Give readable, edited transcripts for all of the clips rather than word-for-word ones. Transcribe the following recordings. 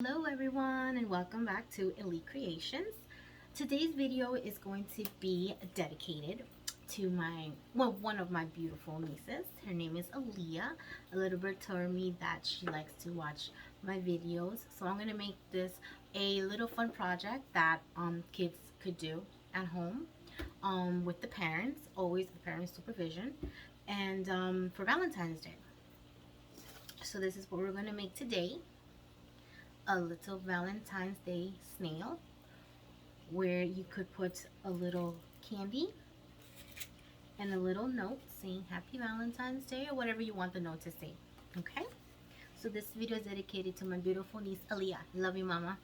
Hello everyone and welcome back to Elite Creations. Today's video is going to be dedicated to one of my beautiful nieces. Her name is Aaliyah. A little bit told me that she likes to watch my videos. So I'm going to make this a little fun project that kids could do at home with the parents, always the parents' supervision, and for Valentine's Day. So this is what we're going to make today. A little Valentine's Day snail where you could put a little candy and a little note saying Happy Valentine's Day or whatever you want the note to say. Okay? So this video is dedicated to my beautiful niece Aaliyah. Love you, mama.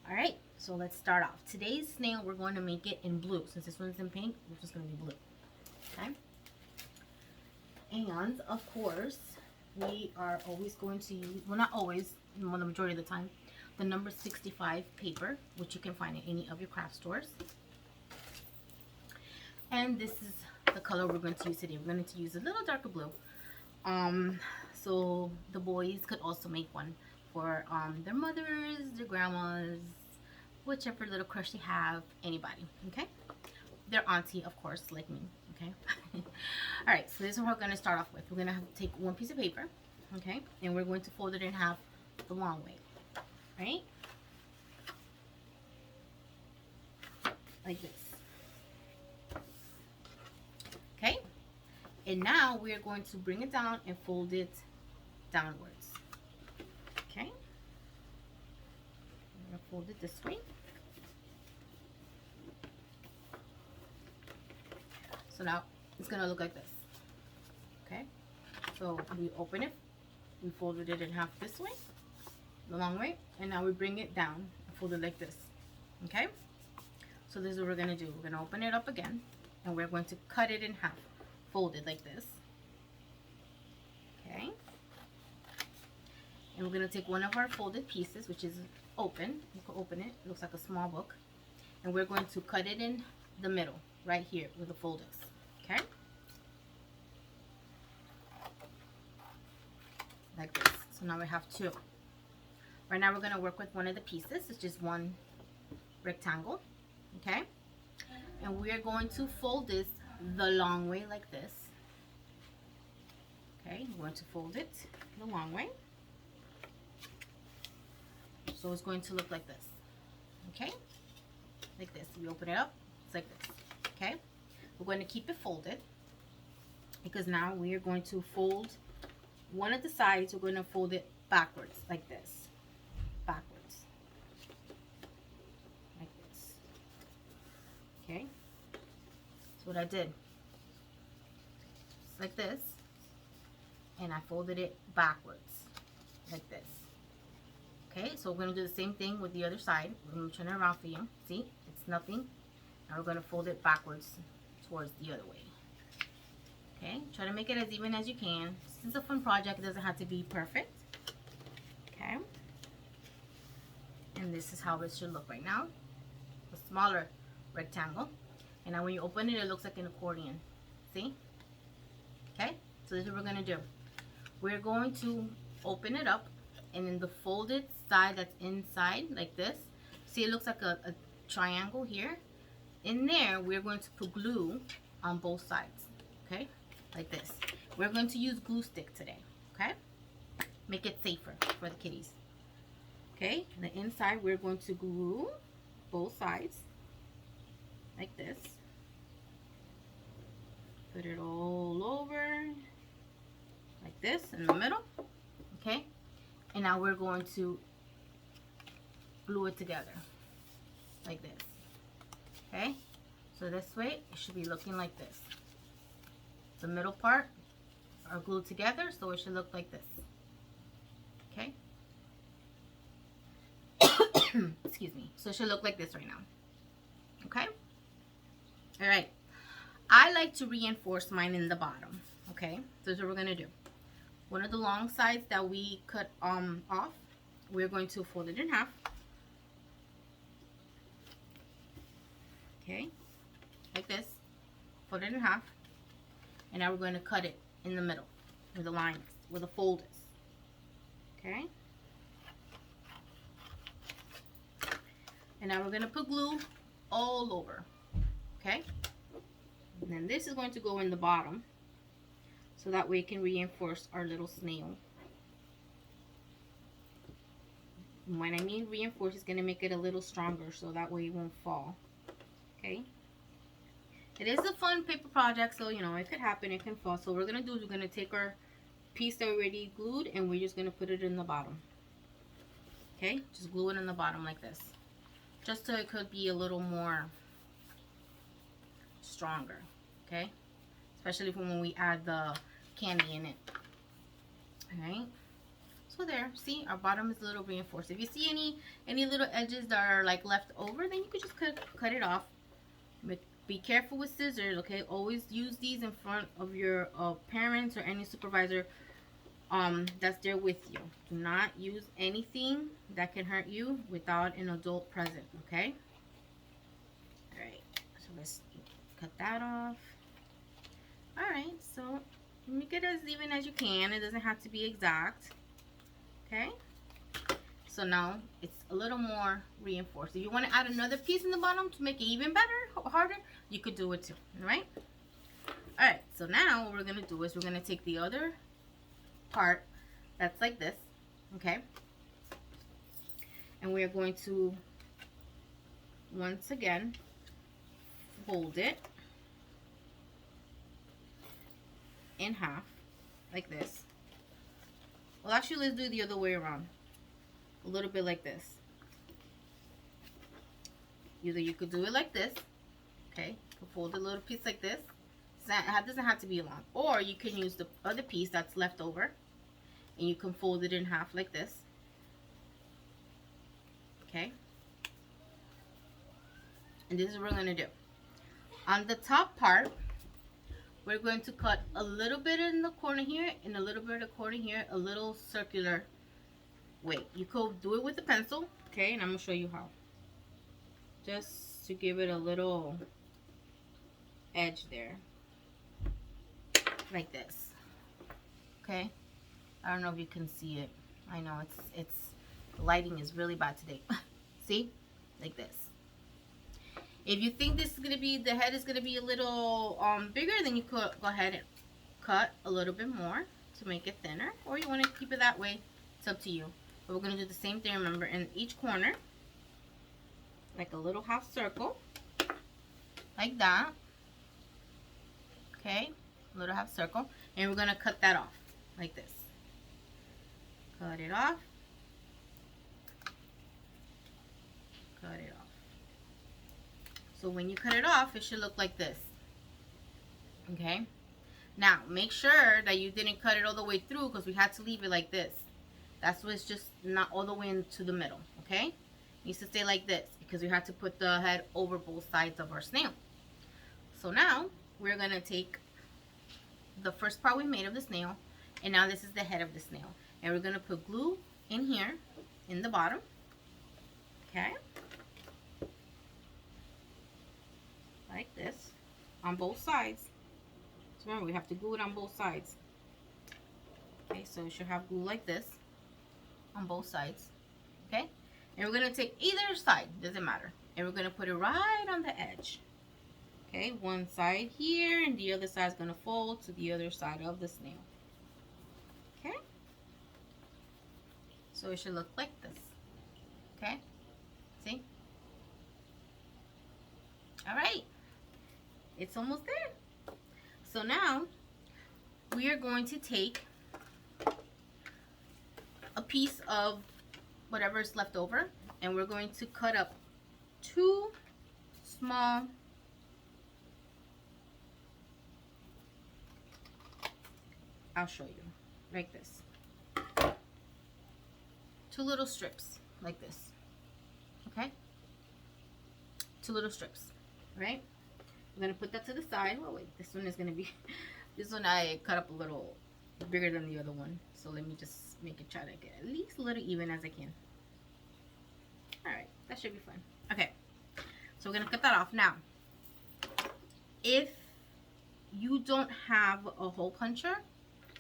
Alright, so let's start off. Today's snail, we're going to make it in blue. Since this one's in pink, it's just going to be blue. Okay? And, of course, we are always going to use, well, not always, the majority of the time, the number 65 paper, which you can find in any of your craft stores. And this is the color we're going to use today. We're going to use a little darker blue. So the boys could also make one for their mothers, their grandmas, whichever little crush they have, anybody, okay? Their auntie, of course, like me, okay? Alright, so this is what we're going to start off with. We're going to take one piece of paper, okay? And we're going to fold it in half the long way. Right? Like this. Okay? And now we are going to bring it down and fold it downwards. Okay? I'm going to fold it this way. So now it's going to look like this. Okay? So we open it. We folded it in half this way. The long way, and now we bring it down and fold it like this. Okay, so this is what we're going to do. We're going to open it up again and we're going to cut it in half, fold it like this. Okay, and we're going to take one of our folded pieces, which is open. You can open it. It looks like a small book, and we're going to cut it in the middle right here where the fold is. Okay, like this. So now we have two. Right now we're going to work with one of the pieces. It's just one rectangle, okay? And we are going to fold this the long way like this. Okay, we're going to fold it the long way. So it's going to look like this, okay? Like this. We open it up, it's like this, okay? We're going to keep it folded because now we are going to fold one of the sides. We're going to fold it backwards like this. Backwards like this. Okay, that's what I did. Just like this, and I folded it backwards like this. Okay, so we're going to do the same thing with the other side. We're going to turn it around for you. See, it's nothing. Now we're going to fold it backwards towards the other way. Okay, try to make it as even as you can. This is a fun project. It doesn't have to be perfect. Okay. And this is how it should look right now. A smaller rectangle. And now when you open it, it looks like an accordion. See? Okay? So this is what we're going to do. We're going to open it up. And in the folded side that's inside, like this. See, it looks like a triangle here. In there, we're going to put glue on both sides. Okay? Like this. We're going to use glue stick today. Okay? Make it safer for the kitties. Okay, the inside we're going to glue both sides like this. Put it all over like this in the middle. Okay, and now we're going to glue it together like this. Okay, so this way it should be looking like this. The middle part are glued together, so it should look like this. Okay. Excuse me. So it should look like this right now. Okay? Alright. I like to reinforce mine in the bottom. Okay? So this is what we're going to do. One of the long sides that we cut off, we're going to fold it in half. Okay? Like this. Fold it in half. And now we're going to cut it in the middle where the line is, where the fold is. Okay? And now we're going to put glue all over. Okay? And then this is going to go in the bottom, so that way it can reinforce our little snail. And when I mean reinforce, it's going to make it a little stronger, so that way it won't fall. Okay? It is a fun paper project, so you know, it could happen, it can fall. So what we're going to do is we're going to take our piece that we already glued, and we're just going to put it in the bottom. Okay? Just glue it in the bottom like this. Just so it could be a little more stronger. Okay? Especially when we add the candy in it. Alright? So there, see, our bottom is a little reinforced. If you see any little edges that are like left over, then you could just cut it off. Be careful with scissors, okay? Always use these in front of your parents or any supervisor that's there with you. Do not use anything that can hurt you without an adult present, okay? Alright, so let's cut that off. Alright, so make it as even as you can. It doesn't have to be exact. Okay? So now it's a little more reinforced. If you want to add another piece in the bottom to make it even better, harder, you could do it too. Alright? Alright, so now what we're going to do is we're going to take the other part that's like this. Okay? And we're going to once again fold it in half like this. Well, actually, let's do it the other way around. A little bit like this. Either you could do it like this. Okay, you can fold a little piece like this. It doesn't have to be long. Or you can use the other piece that's left over, and you can fold it in half like this. Okay. And this is what we're going to do. On the top part, we're going to cut a little bit in the corner here and a little bit in the corner here, a little circular way. You could do it with a pencil, okay, and I'm going to show you how. Just to give it a little edge there. Like this. Okay? I don't know if you can see it. I know it's the lighting is really bad today. See? Like this. If you think this is going to be, the head is going to be a little bigger, then you could go ahead and cut a little bit more to make it thinner. Or you want to keep it that way. It's up to you. But we're going to do the same thing, remember, in each corner. Like a little half circle. Like that. Okay? A little half circle. And we're going to cut that off. Like this. Cut it off. Cut it off. So when you cut it off, it should look like this. Okay? Now, make sure that you didn't cut it all the way through because we had to leave it like this. That's why it's just not all the way into the middle. Okay? It needs to stay like this because we have to put the head over both sides of our snail. So now, we're going to take the first part we made of the snail, and now this is the head of the snail. And we're going to put glue in here, in the bottom. Okay? Like this, on both sides. So remember, we have to glue it on both sides. Okay, so we should have glue like this on both sides. Okay, and we're going to take either side, doesn't matter, and we're going to put it right on the edge. Okay, one side here, and the other side is going to fold to the other side of the snail. Okay, so it should look like this. Okay, see? All right. It's almost there. So now we are going to take a piece of whatever is left over, and we're going to cut up two small I'll show you like this. Two little strips like this. Okay? Two little strips. Right? I'm going to put that to the side. Oh, wait. This one is going to be... This one I cut up a little bigger than the other one. So let me just make it, try to get at least a little even as I can. Alright. That should be fun. Okay. So we're going to cut that off. Now, if you don't have a hole puncher,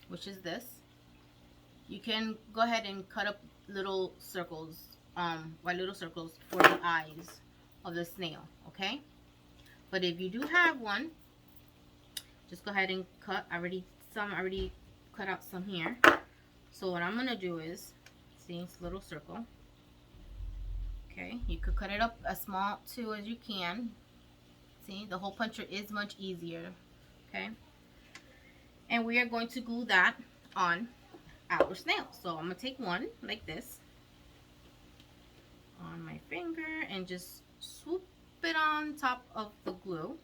which is this, you can go ahead and cut up little circles, white little circles for the eyes. of the snail, okay? But if you do have one, just go ahead and cut. I already cut out some here. So what I'm gonna do is, see, it's a little circle. Okay, you could cut it up as small too as you can. See, the hole puncher is much easier. Okay, and we are going to glue that on our snail. So I'm gonna take one like this on my finger and just swoop it on top of the glue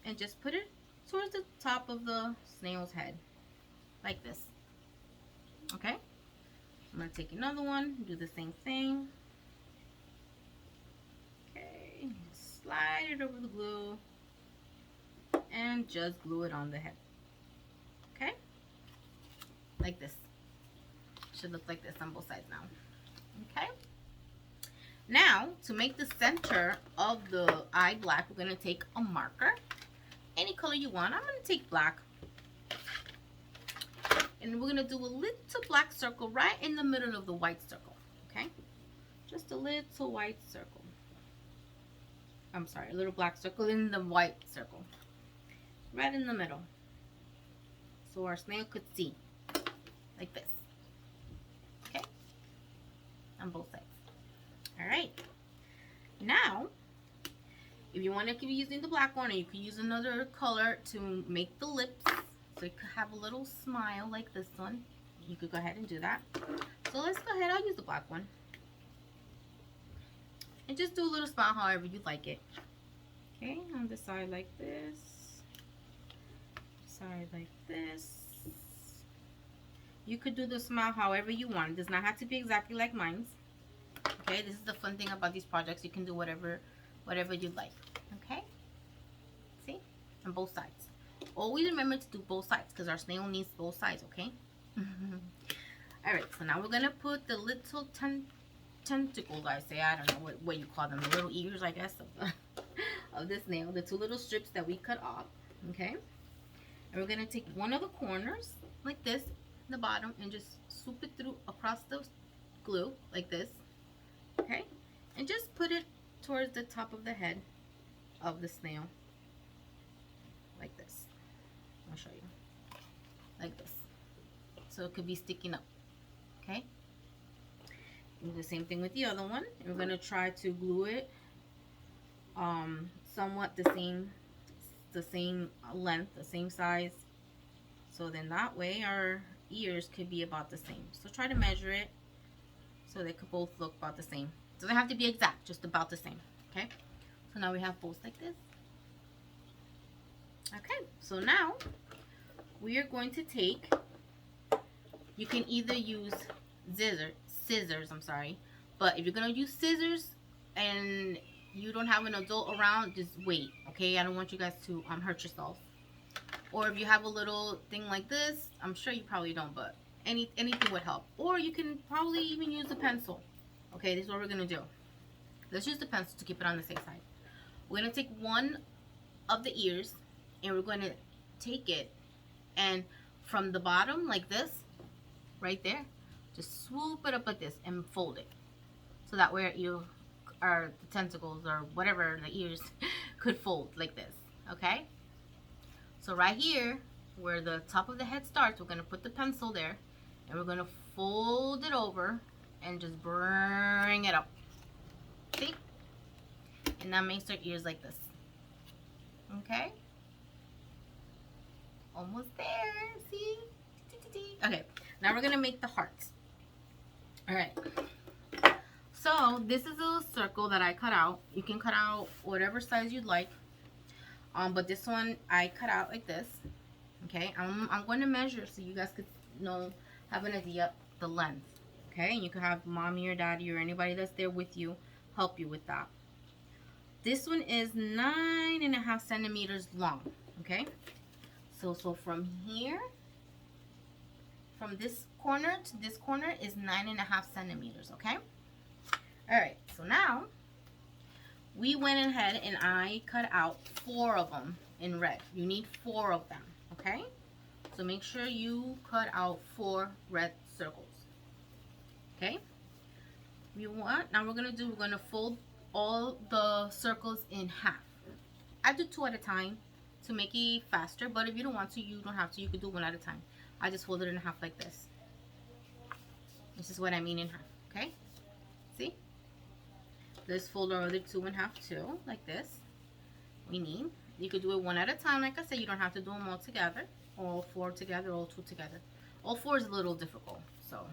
and just put it towards the top of the snail's head like this. Okay, I'm gonna take another one, do the same thing. Okay, slide it over the glue and just glue it on the head. Okay, like this. Should look like this on both sides now. Okay, now to make the center of the eye black, we're gonna take a marker, any color you want. I'm gonna take black, and we're gonna do a little black circle right in the middle of the white circle. Okay, just a little white circle. I'm sorry, a little black circle in the white circle, right in the middle, so our snail could see, like this. Okay, on both sides. All right, now if you want to keep using the black one, or you can use another color to make the lips, so you could have a little smile like this one. You could go ahead and do that. So let's go ahead, I'll use the black one. And just do a little smile however you like it. Okay, on the side like this, side like this. You could do the smile however you want. It does not have to be exactly like mine's. Okay, this is the fun thing about these projects. You can do whatever you like. Okay, see, on both sides. Always remember to do both sides because our snail needs both sides. Okay. All right, so now we're gonna put the little tentacles, I don't know what you call them, the little ears, I guess, of this snail, the two little strips that we cut off. Okay, and we're gonna take one of the corners like this, the bottom, and just swoop it through across the glue like this. Okay, and just put it towards the top of the head of the snail like this. I'll show you, like this, so it could be sticking up. Okay, do the same thing with the other one. We're going to try to glue it somewhat the same length, the same size, so then that way our ears could be about the same. So try to measure it so they could both look about the same. It doesn't have to be exact, just about the same. Okay, so now we have both like this. Okay, so now we are going to take, you can either use scissors, I'm sorry, but if you're gonna use scissors and you don't have an adult around, just wait. Okay, I don't want you guys to hurt yourself. Or if you have a little thing like this, I'm sure you probably don't, but anything would help. Or you can probably even use a pencil. Okay, this is what we're gonna do. Let's use the pencil to keep it on the safe side. We're gonna take one of the ears and we're gonna take it, and from the bottom like this, right there, just swoop it up like this and fold it, so that way the tentacles or whatever, the ears could fold like this. Okay, so right here where the top of the head starts, we're going to put the pencil there and we're going to fold it over and just bring it up. See, and that makes our ears like this. Okay, almost there. See, okay, now we're going to make the hearts. All right, so this is a circle that I cut out. You can cut out whatever size you'd like, but this one I cut out like this. Okay, I'm going to measure so you guys could have an idea the length. Okay, and you can have mommy or daddy or anybody that's there with you help you with that. This one is 9.5 centimeters long. Okay, so from here, from this corner to this corner is 9.5 centimeters. Okay, all right, so now we went ahead and I cut out 4 of them in red. You need 4 of them. Okay, so make sure you cut out 4 red circles. Okay, now we're gonna fold all the circles in half. I do 2 at a time to make it faster, but if you don't want to, you don't have to. You could do 1 at a time. I just fold it in half like this. This is what I mean in half, okay? See? Let's fold our other 2 in half too, like this. We need. You could do it 1 at a time. Like I said, you don't have to do them all together. All 4 together, all 2 together. All 4 is a little difficult, so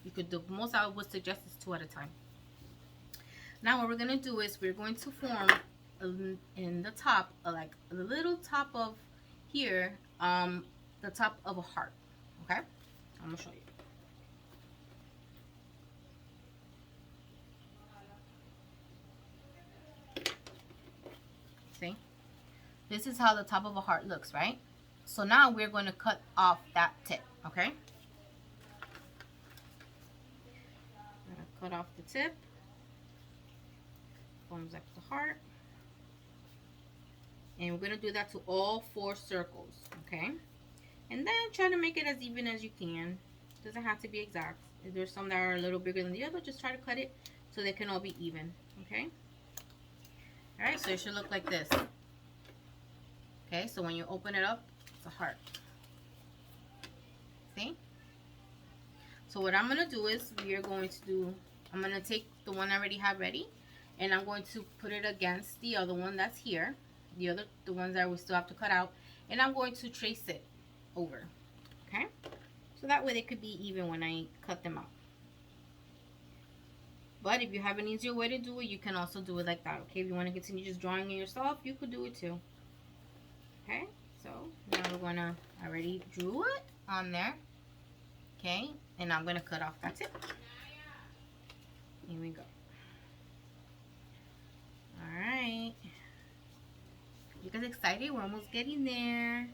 you could do, most I would suggest is 2 at a time. Now what we're going to do is we're going to form in the top, like the little top of here, the top of a heart, okay? I'm going to show you. See? This is how the top of a heart looks, right? So now we're going to cut off that tip, okay? I'm going to cut off the tip. Forms like the heart. And we're going to do that to all 4 circles, okay? And then try to make it as even as you can. Doesn't have to be exact. If there's some that are a little bigger than the other, just try to cut it so they can all be even, okay? Alright, so it should look like this. Okay, so when you open it up, it's a heart. See? So what I'm going to do is we are going to do, I'm going to take the one I already have ready, and I'm going to put it against the other one that's here. The ones that we still have to cut out, and I'm going to trace it over. Okay? So that way they could be even when I cut them out. But if you have an easier way to do it, you can also do it like that. Okay? If you want to continue just drawing it yourself, you could do it too. Okay? So now we're going to, I already drew it on there. Okay? And I'm going to cut off that tip. Here we go. Alright. You guys excited? We're almost getting there.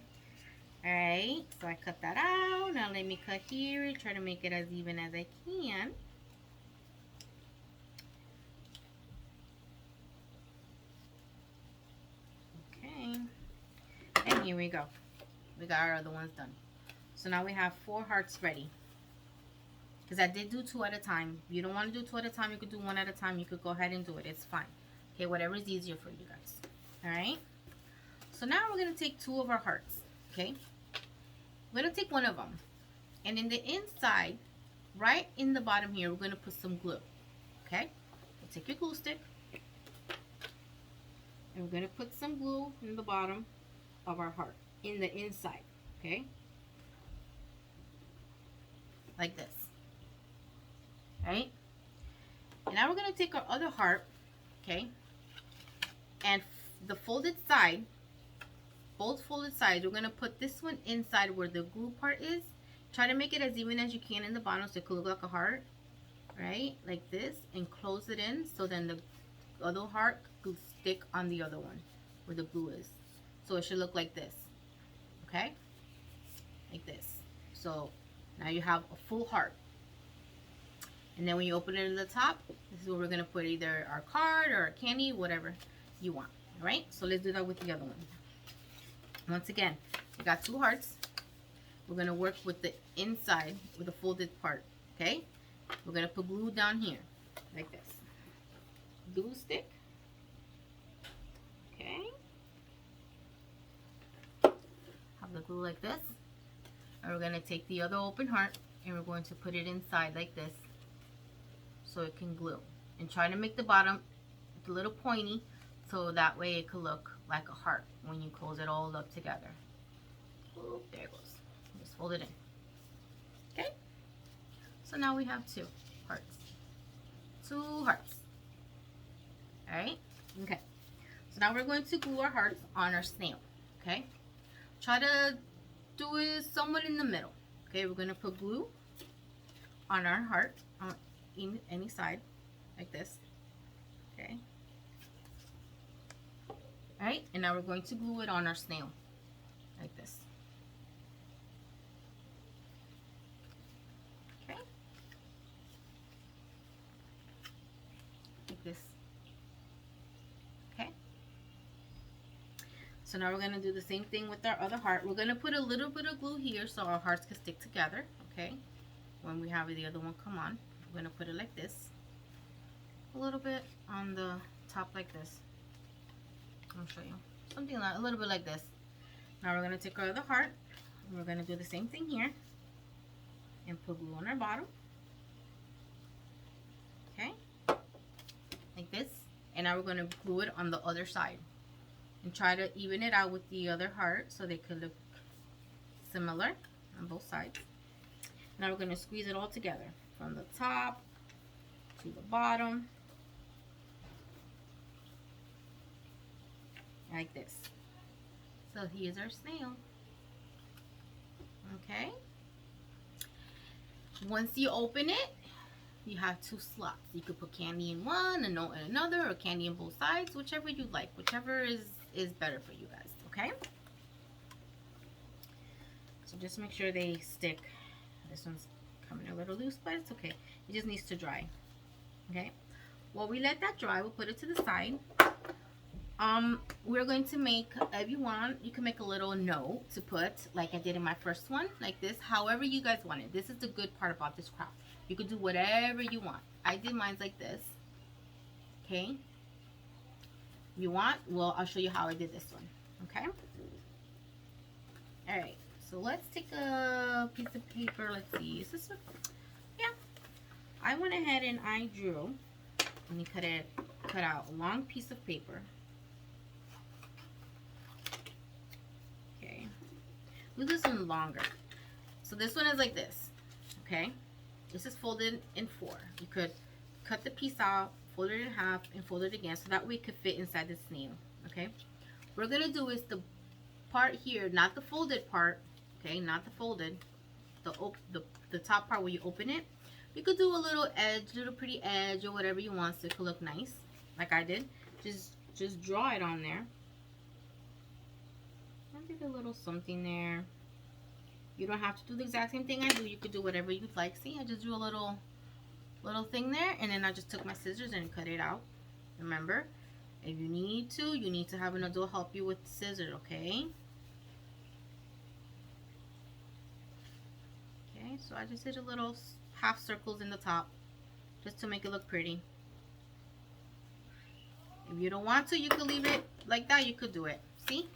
Alright, so I cut that out. Now let me cut here. Try to make it as even as I can. Okay. And here we go. We got our other ones done. So now we have 4 hearts ready. Because I did do 2 at a time. If you don't want to do 2 at a time, you could do 1 at a time. You could go ahead and do it. It's fine. Okay, whatever is easier for you guys. Alright. So now we're going to take 2 of our hearts, okay? We're going to take one of them. And in the inside, right in the bottom here, we're going to put some glue, okay? So take your glue stick. And we're going to put some glue in the bottom of our heart, in the inside, okay? Like this. Right? And now we're going to take our other heart, okay? And the folded side, both folded sides, we're going to put this one inside where the glue part is. Try to make it as even as you can in the bottom so it could look like a heart, right? Like this, and close it in so then the other heart could stick on the other one where the glue is. So it should look like this, okay? Like this. So now you have a full heart. And then when you open it in the top, this is where we're going to put either our card or our candy, whatever you want, all right? So let's do that with the other one. Once again, we got 2 hearts. We're going to work with the inside, with the folded part, okay? We're going to put glue down here, like this. Glue stick. Okay. Have the glue like this. And we're going to take the other open heart, and we're going to put it inside like this, so it can glue. And try to make the bottom a little pointy, so that way it could look like a heart when you close it all up together. Oop, there it goes. Just fold it in. Okay? So now we have 2 hearts. 2 hearts. Alright? Okay. So now we're going to glue our hearts on our snail. Okay? Try to do it somewhat in the middle. Okay? We're going to put glue on our heart on any side, like this. Okay? Alright, and now we're going to glue it on our snail, like this. Okay? Like this. Okay? So now we're going to do the same thing with our other heart. We're going to put a little bit of glue here so our hearts can stick together, okay? When we have the other one come on, we're going to put it like this. A little bit on the top like this. I'll show you. Something like, a little bit like this. Now we're going to take our other heart. And we're going to do the same thing here. And put glue on our bottom. Okay. Like this. And now we're going to glue it on the other side. And try to even it out with the other heart so they could look similar on both sides. Now we're going to squeeze it all together from the top to the bottom. Like this. So here's our snail. Okay. Once you open it, you have two slots. You could put candy in one, a note in another, or candy on both sides, whichever you like. Whichever is better for you guys, okay? So just make sure they stick. This one's coming a little loose, but it's okay. It just needs to dry, okay? While we let that dry, we'll put it to the side. We're going to make, if you want, you can make a little note to put, like I did in my first one, like this, however you guys want it. This is the good part about this craft. You could do whatever you want. I did mine like this, okay? You want, well, I'll show you how I did this one, okay? All right, so let's take a piece of paper. Let's see, is this one? Yeah. I went ahead and I drew, and you cut out a long piece of paper. Do this one longer. So this one is like this, okay? This is folded in 4. You could cut the piece out, fold it in half, and fold it again, so that way it could fit inside the snail, okay? What we're gonna do is the part here, not the folded part, okay? Not the folded, the top part where you open it. You could do a little edge, little pretty edge, or whatever you want, so it could look nice, like I did. Just draw it on there. I did a little something there. You don't have to do the exact same thing I do. You could do whatever you'd like. See, I just drew a little thing there, and then I just took my scissors and cut it out. Remember, if you need to have an adult help you with the scissors, okay? Okay, so I just did a little half circles in the top, just to make it look pretty. If you don't want to, you could leave it like that. You could do it. See?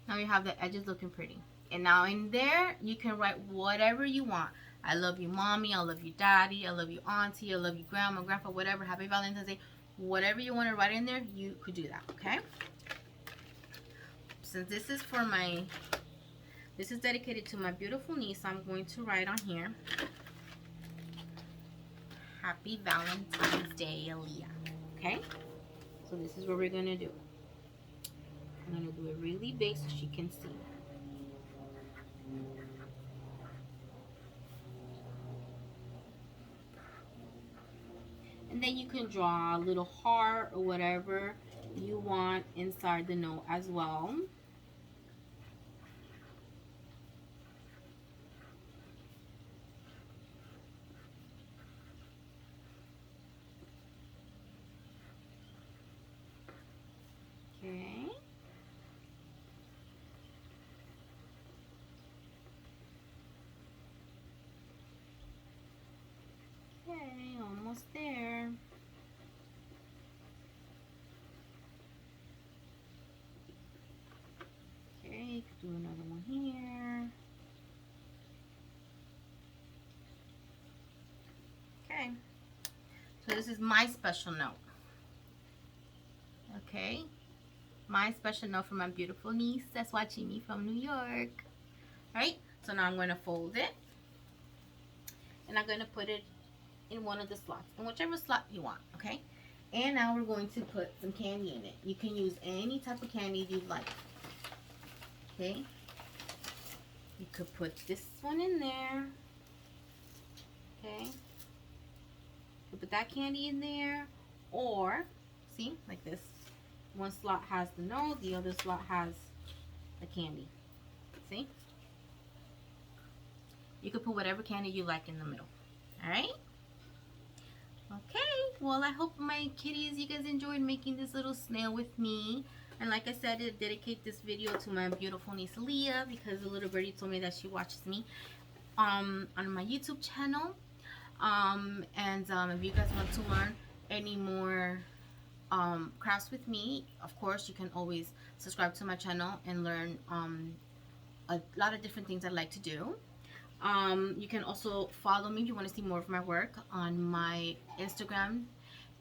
Now you have the edges looking pretty. And now in there, you can write whatever you want. I love you, mommy. I love you, daddy. I love you, auntie. I love you, grandma, grandpa, whatever. Happy Valentine's Day. Whatever you want to write in there, you could do that, okay? Since this is this is dedicated to my beautiful niece, I'm going to write on here, Happy Valentine's Day, Aaliyah, okay? So this is what we're going to do. I'm going to do it really big so she can see. And then you can draw a little heart or whatever you want inside the note as well. Okay. Okay, almost there. Okay, do another one here. Okay, so this is my special note. Okay, my special note for my beautiful niece that's watching me from New York. Right, so now I'm going to fold it, and I'm going to put it in one of the slots, in whichever slot you want, okay? And now we're going to put some candy in it. You can use any type of candy you like, okay? You could put this one in there, okay? You put that candy in there, or, see, like this. One slot has the note, the other slot has the candy, see? You could put whatever candy you like in the middle, all right? Okay, well, I hope my kitties, you guys enjoyed making this little snail with me. And like I said, I dedicate this video to my beautiful niece Leah, because the little birdie told me that she watches me on my YouTube channel. If you guys want to learn any more crafts with me, of course, you can always subscribe to my channel and learn a lot of different things I like to do. You can also follow me if you want to see more of my work on my Instagram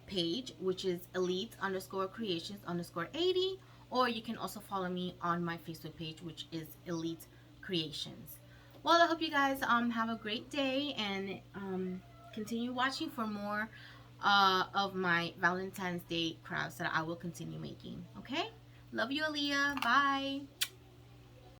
page, which is elite_creations_80, or you can also follow me on my Facebook page, which is Elite Creations. Well, I hope you guys have a great day, and continue watching for more of my Valentine's Day crafts that I will continue making. Okay? Love you, Aaliyah. Bye.